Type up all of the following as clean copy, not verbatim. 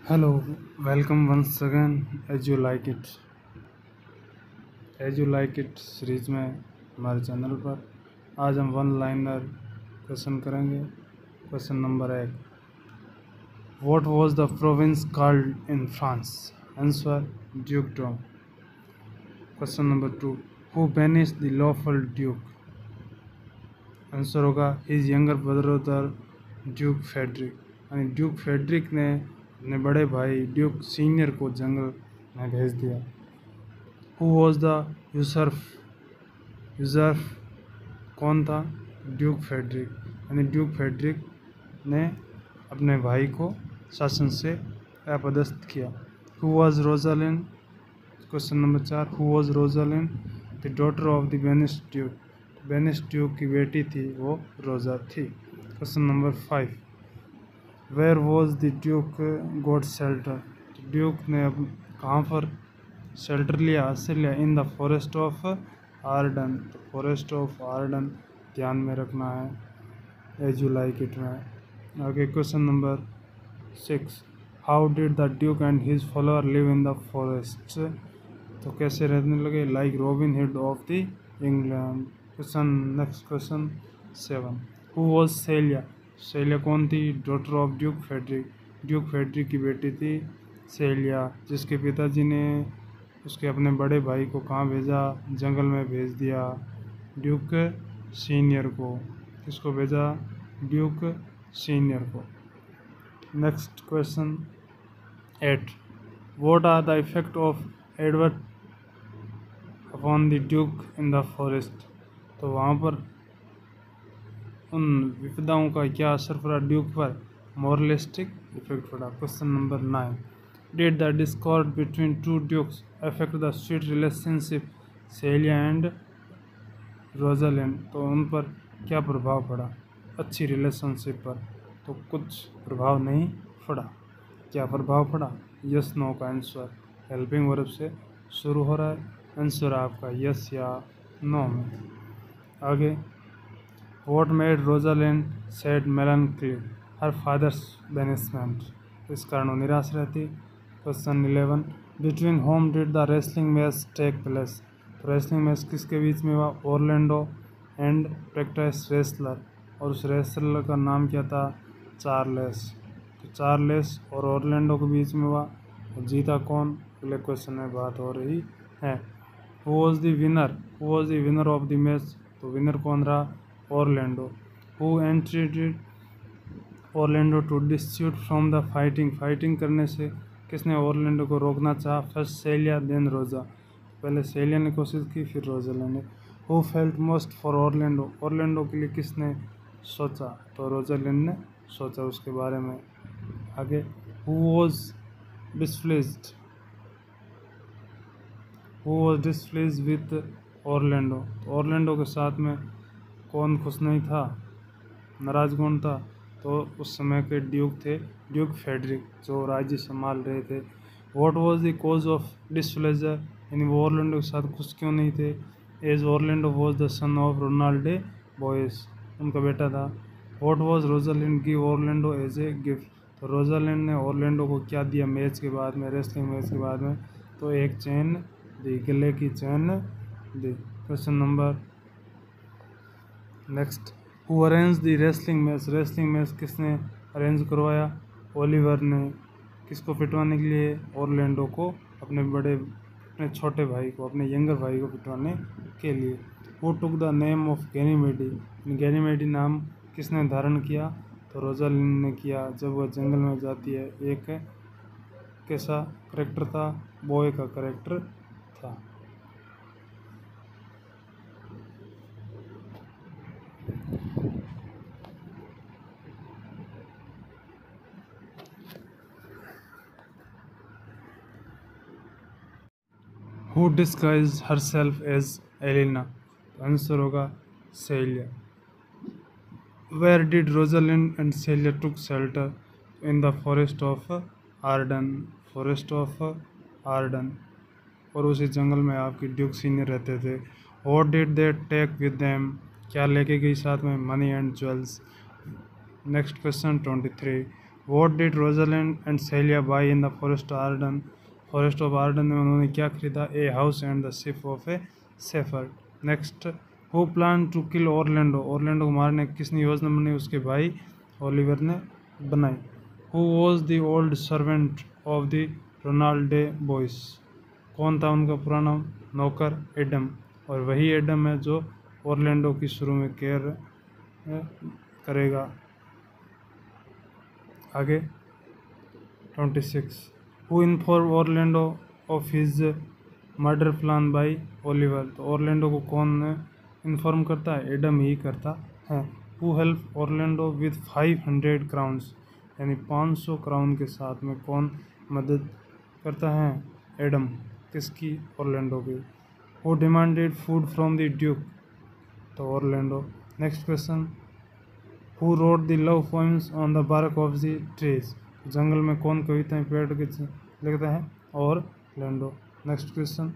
Hello, welcome once again as you like it series में हमारे channel पर आज हम वन लाइनर क्वेश्चन करेंगे। क्वेश्चन नंबर 1, what was the province called in France? Answer dukedom. Question number 2, who banished the lawful duke? Answer होगा his younger brother duke Frederick. यानी duke Frederick ने अपने बड़े भाई ड्यूक सीनियर को जंगल में भेज दिया। हु वॉज द यूसर्फ कौन था? Duke Frederick. यानी ड्यूक फेडरिक ने अपने भाई को शासन से अपदस्थ किया। Who was Rosalind? Question number 4, who was Rosalind the daughter of the banish duke? Banish duke की बेटी थी वो रोजा थी। Question number 5, where was the duke got shelter? Duke ने अब कहाँ पर शेल्टर लिया, आश्रय लिया? In the forest of Arden. तो फॉरेस्ट ऑफ आर्डन ध्यान में रखना है एज यू लाइक इट में। आगे question number 6, how did the duke and his follower live in the forest? तो कैसे रहने लगे? Like Robin Hood of the England. Next question 7, who was Celia? Celia कौन थी? Daughter of duke Frederick. Duke Frederick की बेटी थी सेलिया, जिसके पिताजी ने उसके अपने बड़े भाई को कहाँ भेजा? जंगल में भेज दिया, ड्यूक सीनियर को। किसको भेजा? ड्यूक सीनियर को। Next question 8, what are the effect of Edward upon the duke in the forest? तो वहाँ पर उन विपदाओं का क्या असर पड़ा ड्यूक पर? मोरलिस्टिक इफेक्ट पड़ा। Question number 9, did the discord between two dukes affect the sweet relationship Celia and Rosalind? तो उन पर क्या प्रभाव पड़ा अच्छी रिलेशनशिप पर? तो कुछ प्रभाव नहीं पड़ा। क्या प्रभाव पड़ा? यस नो का आंसर हेल्पिंग वर्ब से शुरू हो रहा है। आंसर आपका यस या नो में। आगे, what made Rosalind sad melancholy her father's banishment? इस कारण वो निराश रहती। Question 11, between whom did the wrestling match take place? तो रेसलिंग मैच किसके बीच में हुआ? ऑरलैंडो एंड प्रैक्टिस रेसलर, और उस रेसलर का नाम क्या था? चार्लेस। तो चार्लेस और ऑरलैंडो के बीच में हुआ, और जीता कौन? अगले क्वेश्चन में बात हो रही है। Who was the winner of the match? तो विनर कौन रहा? Orlando. Who entreated Orlando to desist from the fighting करने से किसने ऑरलैंडो को रोकना चाहा? फर्स्ट सेलिया देन रोजा। पहले सेलिया ने कोशिश की, फिर रोजालिंड ने। Who felt most for Orlando के लिए किसने सोचा? तो रोजालिंड ने सोचा उसके बारे में। आगे, who was displays with Orlando? तो ऑरलैंडो के साथ में कौन खुश नहीं था? नाराज कौन था? तो उस समय के ड्यूक थे ड्यूक फेडरिक, जो राज्य संभाल रहे थे। What was the cause of displeasure? यानी वो ऑरलैंडो के साथ खुश क्यों नहीं थे? As Orlando was the son of Ronald Boys, उनका बेटा था। What was Rosalind give Orlando as a gift? तो रोजालिंड ने ऑरलैंडो को क्या दिया मैच के बाद में, रेसलिंग मैच के बाद में? तो एक चेन दी, गले की chain the. Question number next, who arrange the wrestling match किसने अरेंज करवाया? ओलिवर ने। किसको पिटवाने के लिए? ऑरलैंडो को, अपने छोटे भाई को, अपने यंगर भाई को पिटवाने के लिए। Who took the name of Ganymede? Ganymede नाम किसने धारण किया? तो रोजालिंड ने किया। जब वह जंगल में जाती है, एक कैसा करेक्टर था? बॉय का करेक्टर था। Who disguise herself as Aliena? Answer होगा Celia. Where did Rosalind and Celia took shelter? In the forest of Arden. और उसी जंगल में आपकी ड्यूक सीनियर रहते थे। What did they take with them? क्या लेके गई साथ में? Money and jewels. Next question 23, what did Rosalind and Celia buy in the forest Arden, forest of Arden में उन्होंने क्या खरीदा? A house and the ship of a shepherd. Next, who plan to kill Orlando, Orlando को मारने की किसने योजना बनाई? उसके भाई ओलिवर ने बनाई। Who was the old servant of the Ronald de Boys, कौन था उनका पुराना नौकर? एडम। और वही एडम है जो ऑरलैंडो की शुरू में केयर करेगा। आगे 26, who inform Orlando of his murder plan by Oliver, तो ऑरलैंडो को कौन इन्फॉर्म करता है? एडम ही करता है। Who help Orlando with 500 crowns, यानी 500 क्राउन के साथ में कौन मदद करता है? एडम। किसकी? ऑरलैंडो की। Who demanded food from the duke, तो Orlando. Next question, who wrote the love poems on the bark of the trees, जंगल में कौन कविताएं पेड़ के लिखता है? Orlando. Next question,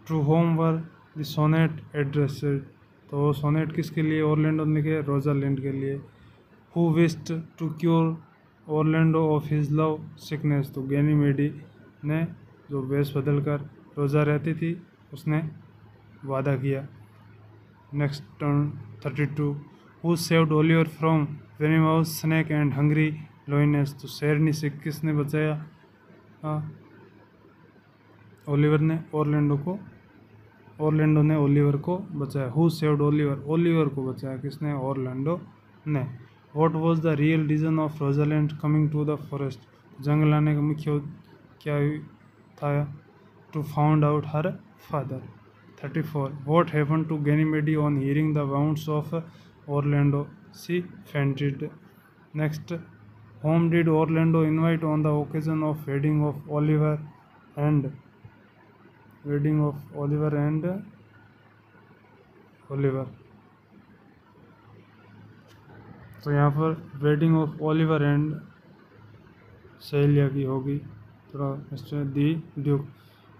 to whom were the sonnet addressed, तो सोनेट किसके लिए ऑरलैंडो ने लिखे? रोजालिंड के लिए। Who wished to cure Orlando of his love sickness, तो गैनीमेडी ने, जो वेश बदल कर रोजा रहती थी, उसने वादा किया। Next turn 32, who saved Oliver from venomous snake and hungry lioness, तो शेरनी से किसने बचाया? ओलिवर ने ऑरलैंडो ने ओलिवर को बचाया। हु सेव्ड ओलिवर, ओलिवर को बचाया किसने? ऑरलैंडो ने। What was the real reason of Rosalind coming to the forest, जंगल आने का मुख्य क्या था? To found out her father. 34, what happened to Ganymede on hearing the wounds of Orlando, she fainted. Next, whom did Orlando invite on the occasion of wedding of Oliver and Oliver, तो यहाँ पर wedding of Oliver and Celia की होगी। थोड़ा mister the duke.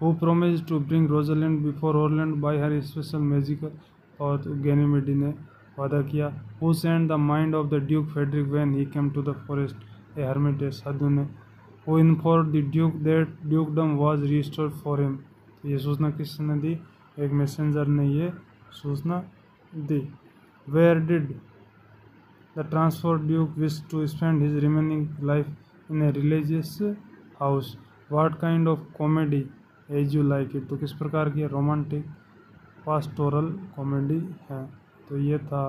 Who promised to bring Rosalind before Orlando by her special magical power, तो Ganymede ने वादा किया। Who sent the mind of the duke Frederick when he came to the forest, a hermit, साधु ने। Who informed the duke that dukedom was restored for him, ये सूचना किसने दी? एक मैसेंजर ने ये सूचना दी। Where did the transferred duke wish to spend his remaining life in a religious house, what kind of comedy as you like it, तो किस प्रकार की रोमांटिक पास्टोरल कॉमेडी है? तो ये था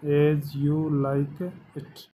एज यू लाइक इट।